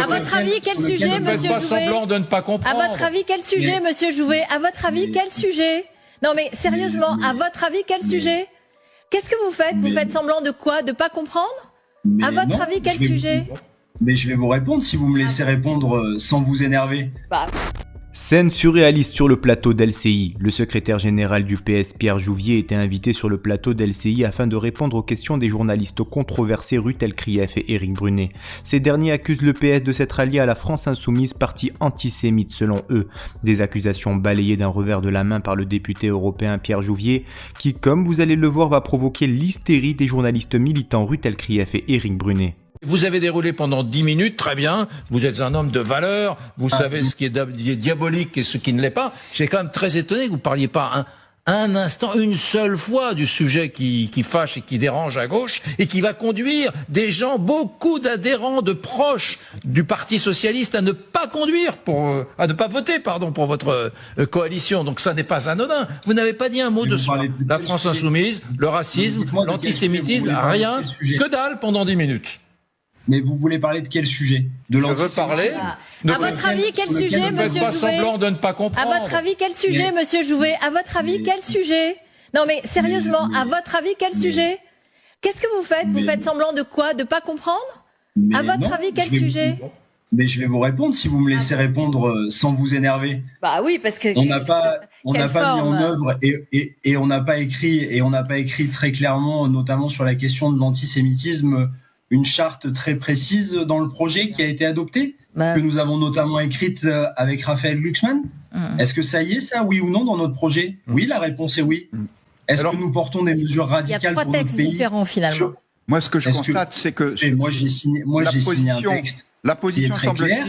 À votre avis, quel sujet, monsieur Jouvet? Ne faites pas semblant de ne pas comprendre. À votre avis, quel sujet, monsieur Jouvet? À votre avis, quel sujet? Non mais sérieusement, à votre avis, quel sujet? Qu'est-ce que vous faites? Vous faites semblant de quoi? De pas comprendre? À votre avis, quel sujet? Mais je vais vous répondre si vous me laissez répondre sans vous énerver. Scène surréaliste sur le plateau d'LCI. Le secrétaire général du PS, Pierre Jouvier, était invité sur le plateau d'LCI afin de répondre aux questions des journalistes controversés Rutel Krief et Éric Brunet. Ces derniers accusent le PS de s'être allié à la France Insoumise, parti antisémite selon eux. Des accusations balayées d'un revers de la main par le député européen Pierre Jouvier, qui, comme vous allez le voir, va provoquer l'hystérie des journalistes militants Rutel Krief et Éric Brunet. Vous avez déroulé pendant 10 minutes, très bien, vous êtes un homme de valeur, vous savez ce qui est diabolique et ce qui ne l'est pas. J'ai quand même très étonné que vous ne parliez pas un instant, une seule fois du sujet qui fâche et qui dérange à gauche et qui va conduire des gens, beaucoup d'adhérents, de proches du Parti Socialiste à ne pas à ne pas voter, pour votre coalition. Donc ça n'est pas anodin. Vous n'avez pas dit un mot de cela. La France Insoumise, le racisme, l'antisémitisme, rien, que dalle pendant 10 minutes. Mais vous voulez parler de quel sujet? De Je veux parler. À votre avis, quel sujet, monsieur Jouvet? Ne faites pas semblant de ne pas comprendre. À votre avis, quel sujet, monsieur Jouvet? À votre avis, quel sujet? Non mais sérieusement, à votre avis, quel sujet? Qu'est-ce que vous faites? Vous faites semblant de quoi? De pas comprendre? À votre avis, quel sujet? Mais je vais vous répondre si vous me laissez répondre sans vous énerver. Bah oui, parce que on n'a pas mis en œuvre et on n'a pas écrit très clairement, notamment sur la question de l'antisémitisme, une charte très précise dans le projet qui a été adopté, que nous avons notamment écrite avec Raphaël Glucksmann. Est-ce que ça y est, ça, oui ou non, dans notre projet? Oui, la réponse est oui. Est-ce que nous portons des mesures radicales pour notre pays? Il y a 3 textes différents, finalement. Moi, ce que je constate, c'est que... Moi, j'ai signé un texte la position, qui est très clair,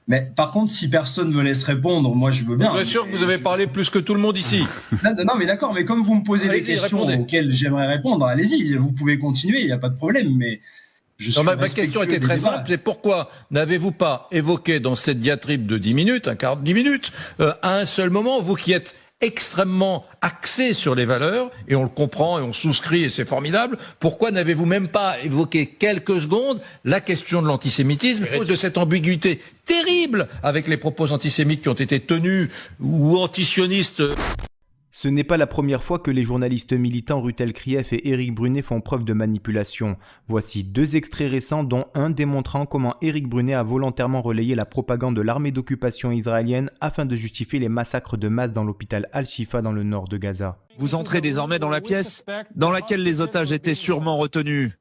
mais par contre, si personne me laisse répondre, moi je veux bien. Je suis sûr que vous avez parlé plus que tout le monde ici. Non, mais d'accord, mais comme vous me posez des questions auxquelles j'aimerais répondre, allez-y, vous pouvez continuer, il n'y a pas de problème, mais ma question était très simple, c'est pourquoi n'avez-vous pas évoqué dans cette diatribe de 10 minutes, un quart de 10 minutes, à un seul moment, vous qui êtes extrêmement axé sur les valeurs, et on le comprend et on souscrit et c'est formidable, pourquoi n'avez-vous même pas évoqué quelques secondes la question de l'antisémitisme à cause de cette ambiguïté terrible avec les propos antisémites qui ont été tenus ou antisionistes? Ce n'est pas la première fois que les journalistes militants Rutel Krief et Éric Brunet font preuve de manipulation. Voici 2 extraits récents, dont un démontrant comment Éric Brunet a volontairement relayé la propagande de l'armée d'occupation israélienne afin de justifier les massacres de masse dans l'hôpital Al-Shifa dans le nord de Gaza. Vous entrez désormais dans la pièce dans laquelle les otages étaient sûrement retenus.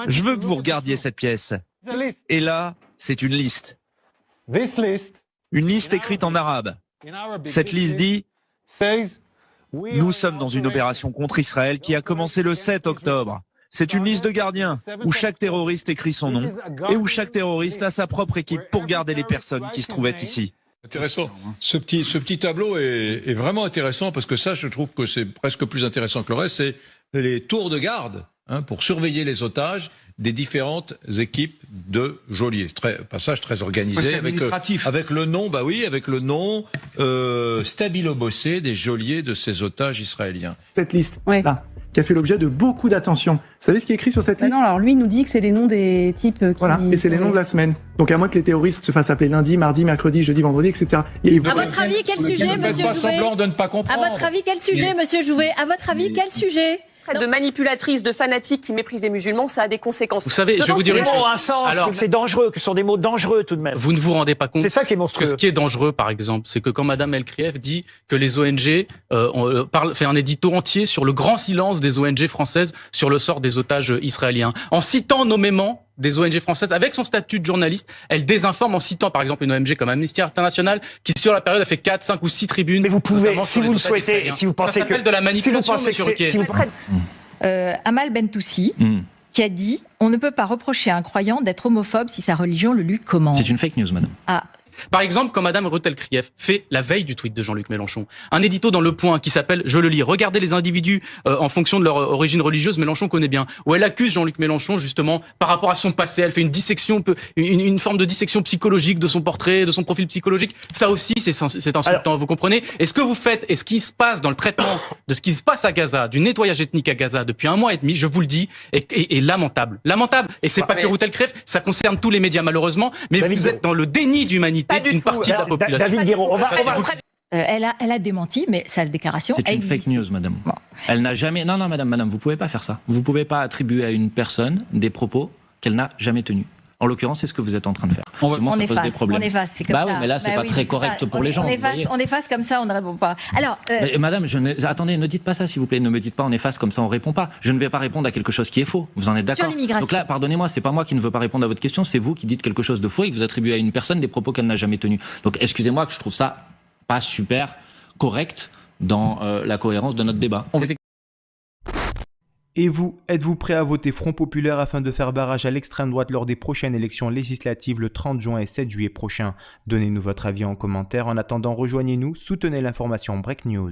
Je veux que vous regardiez cette pièce. Et là, c'est une liste. Une liste écrite en arabe. Cette liste dit: nous sommes dans une opération contre Israël qui a commencé le 7 octobre. C'est une liste de gardiens où chaque terroriste écrit son nom et où chaque terroriste a sa propre équipe pour garder les personnes qui se trouvaient ici. Intéressant. Ce petit tableau est vraiment intéressant parce que ça, je trouve que c'est presque plus intéressant que le reste. C'est les tours de garde pour surveiller les otages des différentes équipes de geôliers. Passage très organisé avec le nom, avec le nom Stabilo Bossé des geôliers de ces otages israéliens. Cette liste là, qui a fait l'objet de beaucoup d'attention. Vous savez ce qui est écrit sur cette liste? Non, alors lui il nous dit que c'est les noms des types qui... Voilà, et c'est les noms de la semaine. Donc à moins que les terroristes se fassent appeler lundi, mardi, mercredi, jeudi, vendredi, etc. À votre avis, quel sujet, monsieur Jouvet? Ne faites pas semblant de ne pas comprendre. À votre avis, quel sujet, monsieur Jouvet? À votre avis, quel sujet? De manipulatrices, de fanatiques qui méprisent les musulmans, ça a des conséquences. Vous savez, je vais vous dire une chose. Un sens, alors, c'est dangereux, que ce sont des mots dangereux tout de même. Vous ne vous rendez pas compte. C'est ça qui est monstrueux. Que ce qui est dangereux, par exemple, c'est que quand Madame El Krief dit que les ONG fait un édito entier sur le grand silence des ONG françaises sur le sort des otages israéliens, en citant nommément des ONG françaises avec son statut de journaliste, elle désinforme en citant par exemple une ONG comme Amnesty International qui sur la période a fait 4, 5 ou 6 tribunes. Mais vous pouvez, si vous le souhaitez, si vous pensez ça s'appelle de la manipulation, monsieur Ruquier. Amal Bentoussi, qui a dit « On ne peut pas reprocher à un croyant d'être homophobe si sa religion le lui commande ». C'est une fake news, madame. Ah, Par exemple, quand Madame Reutel-Krief fait la veille du tweet de Jean-Luc Mélenchon, un édito dans Le Point qui s'appelle, je le lis, regardez les individus en fonction de leur origine religieuse, Mélenchon connaît bien, où elle accuse Jean-Luc Mélenchon justement par rapport à son passé, elle fait une dissection, une forme de dissection psychologique de son portrait, de son profil psychologique. Ça aussi, c'est insultant, vous comprenez? Et ce que vous faites, et ce qui se passe dans le traitement de ce qui se passe à Gaza, du nettoyage ethnique à Gaza depuis 1 mois et demi, je vous le dis, est lamentable. Lamentable. Et c'est pas que Reutel-Krief, ça concerne tous les médias malheureusement, mais vous êtes dans le déni d'humanité d'une partie de la population. David Guiraud, Elle a démenti, mais sa déclaration c'est une fake news, madame. Bon. Elle n'a jamais... Non, madame, vous pouvez pas faire ça. Vous pouvez pas attribuer à une personne des propos qu'elle n'a jamais tenus. En l'occurrence, c'est ce que vous êtes en train de faire. On efface, c'est comme ça. Oui, mais là, c'est pas très correct pour les gens. On efface comme ça, on ne répond pas. Alors, mais, madame, attendez, ne dites pas ça, s'il vous plaît. Ne me dites pas on efface comme ça, on répond pas. Je ne vais pas répondre à quelque chose qui est faux. Vous en êtes d'accord? Donc là, pardonnez-moi, c'est pas moi qui ne veux pas répondre à votre question, c'est vous qui dites quelque chose de faux et que vous attribuez à une personne des propos qu'elle n'a jamais tenus. Donc, excusez-moi que je trouve ça pas super correct dans la cohérence de notre débat. Et vous, êtes-vous prêt à voter Front Populaire afin de faire barrage à l'extrême droite lors des prochaines élections législatives le 30 juin et 7 juillet prochain? Donnez-nous votre avis en commentaire. En attendant, rejoignez-nous, soutenez l'information Break News.